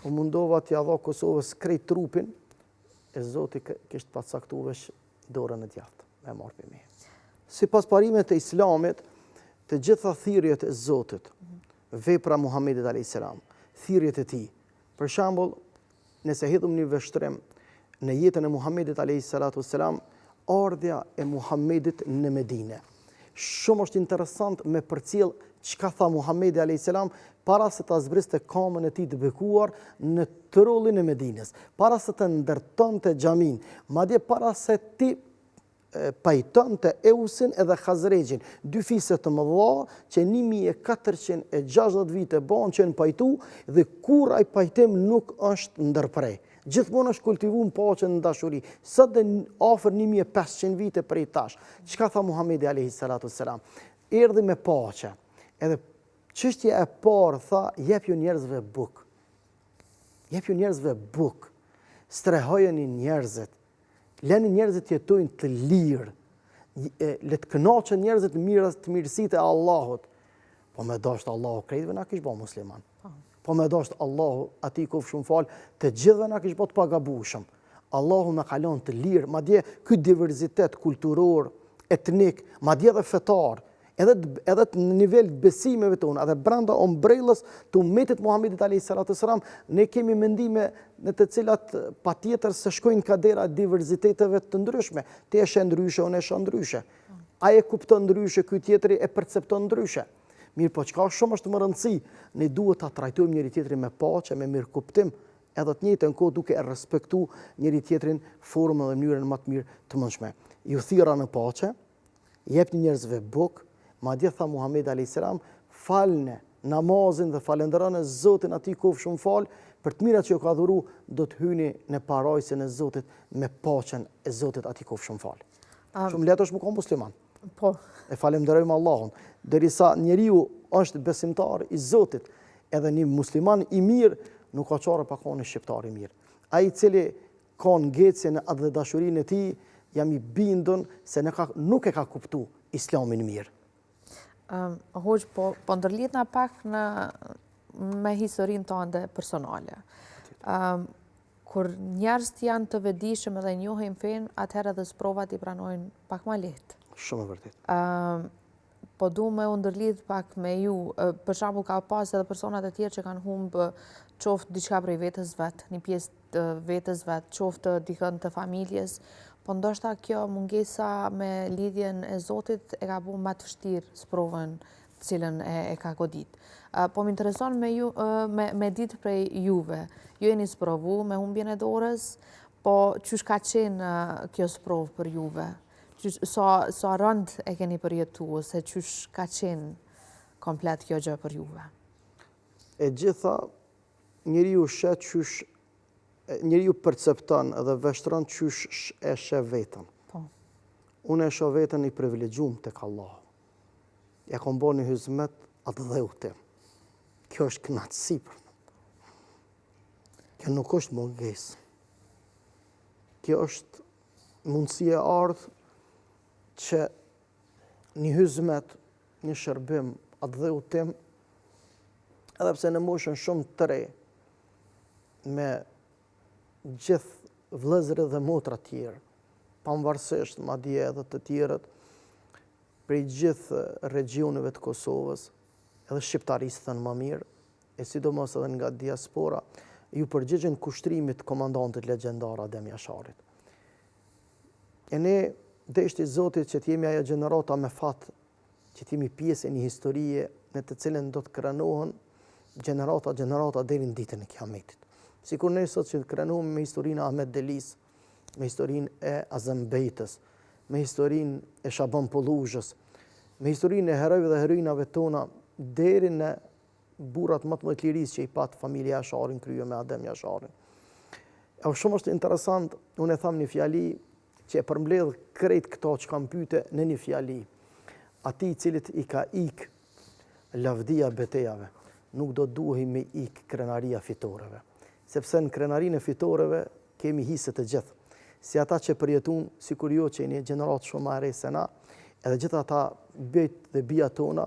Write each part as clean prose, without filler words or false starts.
u mundova t'ja dha Kosovës krejt trupin, e Zoti kishte pacaktuar veç dorën e djathtë me marrë për me. Sipas parimet e Islamit, të gjitha thirrjet e Zotit, vepra Muhamedit alayhis salam, thirrjet e tij. Për shembull, nëse hedhëm një vështrim në jetën e Muhamedit alayhis salatu wassalam, ardhja e Muhamedit në Medinë. Shumë është interesant me përcjell çka tha Muhamedi alayhis salam para se ta zbriste kamën e tij të bekuar në trollin e Medinës, para se të ndërtonte xhamin, madje para se ti pajtonte Eusin edhe Khazrejin, dy fise të mëdha që 1460 vite banë që në pajtu dhe kur ai pajtim nuk është ndërprej. Gjithmonë është kultivuar paqen në dashuri. Sot dhe afër 1500 vite prej tash. Çka tha Muhamedi alayhis salatu wassalam? Erdhi me paqe. Edhe çështja e parë tha, jep ju njerëzve buk. Jep ju njerëzve buk. Strehojeni njerëzit. Leni njerëzit jetojnë të lirë. Le të kënaqen njerëzit të mirësitë e Allahut. Po me dashur Allahu krejtëve na kish bë musliman. Po me dashur Allahu ati kof shumë fal, të gjithëve na kish bë të pagabueshëm. Allahu na kalon të lirë, madje ky diverzitet kulturor, etnik, madje edhe fetar, edhe në nivel besimeve tona, edhe brenda ombrellës të ummetit Muhamedit alayhis salatu wassalam, ne kemi mendime në të cilat patjetër se shkojnë kadera diverziteteve të ndryshme. Ti je ndryshe, unë jam ndryshe. Ai e kupton ndryshe, ky tjetri e percepton ndryshe. Mirë, po çka shumë është më rëndësi, ne duhet ta trajtojmë njëri tjetrin me paqe, me mirëkuptim, edhe të njëjtën kohë duke e respektu njëri tjetrin formën dhe mënyrën më të mirë të mundshme. Ju thirra në paqe, jepni njerëzve buk, madje tha Muhamedi alayhis salam, falne namazin dhe falenderoni Zotin atij kof shumë fal, për të mirat që ju ka dhuru, do të hyni në parajsin e Zotit me paqen e Zotit atij kof shumë fal. Shumë lehtë është më kon musliman. Po. E falenderojmë Allahun, derisa njeriu është besimtar i Zotit, edhe një musliman i mirë nuk ka çfarë pa qenë shqiptar i mirë. Ai i cili ka ngecjen dhe dashurinë e tij, jam i bindur se nuk e ka kuptuar Islamin mirë. Hoxh, po ndërlidh na pak me historinë tënde personale. Kur njerëzit janë të vetëdijshëm dhe njohin fen, atëherë edhe sprovat i pranojnë pak më lehtë. Shumë e vërtet. Po du me u ndërlidh pak me ju. Për shembull, ka pas edhe personat e tjerë që kanë humbë qoftë diçka prej vetës vet, një pjesë të vetës vet, qoftë dikën të familjes, po ndoshta kjo mungesa me lidhjen e Zotit e ka bërë më të vështirë sprovën të cilën e ka godit. Po më intereson me ditë prej juve. Ju jeni sprovu me humbjen e dorës, po çush ka qenë kjo sprovë për juve? Sa rënd e keni përjetuar, se çush ka qenë komplet kjo gjë për juve? E gjitha, njeriu shet çush, njeriu percepton dhe vështron çush e sheh veten. Po. Unë e shoh veten i privilegjuar tek Allahu. Ja kam bërë një hizmet atë dheutim. Kjo është kënaqësi për mua. Kjo nuk është mungesë. Kjo është mundësi e ardhë që një hizmet, një shërbim, atë dheutim, edhe pse në moshën shumë të re, me gjithë vëllezërit dhe motra tjerë, pavarësisht madje edhe të tjerët prej gjithë regioneve të Kosovës, edhe shqiptarisë thënë më mirë, e sidomos edhe nga diaspora, ju përgjigjen kushtrimit komandantit legjendar Adem Jasharit. E ne deshti Zotit që t'jemi ajo gjenerata me fat, që t'jemi pjesë e një historie në të cilën do të krenohen gjenerata deri në ditën e Kiametit. Sikur ne sot që krenohemi me historinë e Ahmet Delis, me historinë e Azem Bejtës, me historinë e Shaban Polluzhës, me historinë e herojve dhe heroinave tona, deri në burrat më të lirisë që i pat familja Jasharin krye me Adem Jasharin. Shumë është interesant, unë e tham një fjali që e përmbledh krejt këto që kam pyete në një fjali. Ati i cilit i ka ik lavdia betejave, nuk do duhej me ik krenaria fitoreve. Sepse në krenarinë e fitoreve kemi hisët të gjithë. Si ata që përjetun, si kur jo që një gjeneratë shumë ma re se na, edhe gjithë ata bëjt dhe bia tona,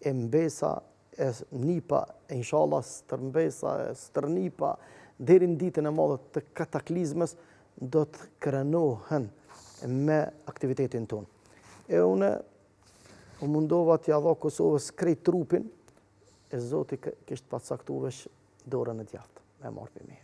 e mbesa, e nipa, e inshallah stërmbesa, e stërnipa, deri në ditën e madhe të kataklizmës, do të krenohen me aktivitetin tonë. E une u mundova t'ja dha Kosovës krejt trupin, e Zoti kishtë pacaktuvesh dorën e djathtë, me marrë për mi.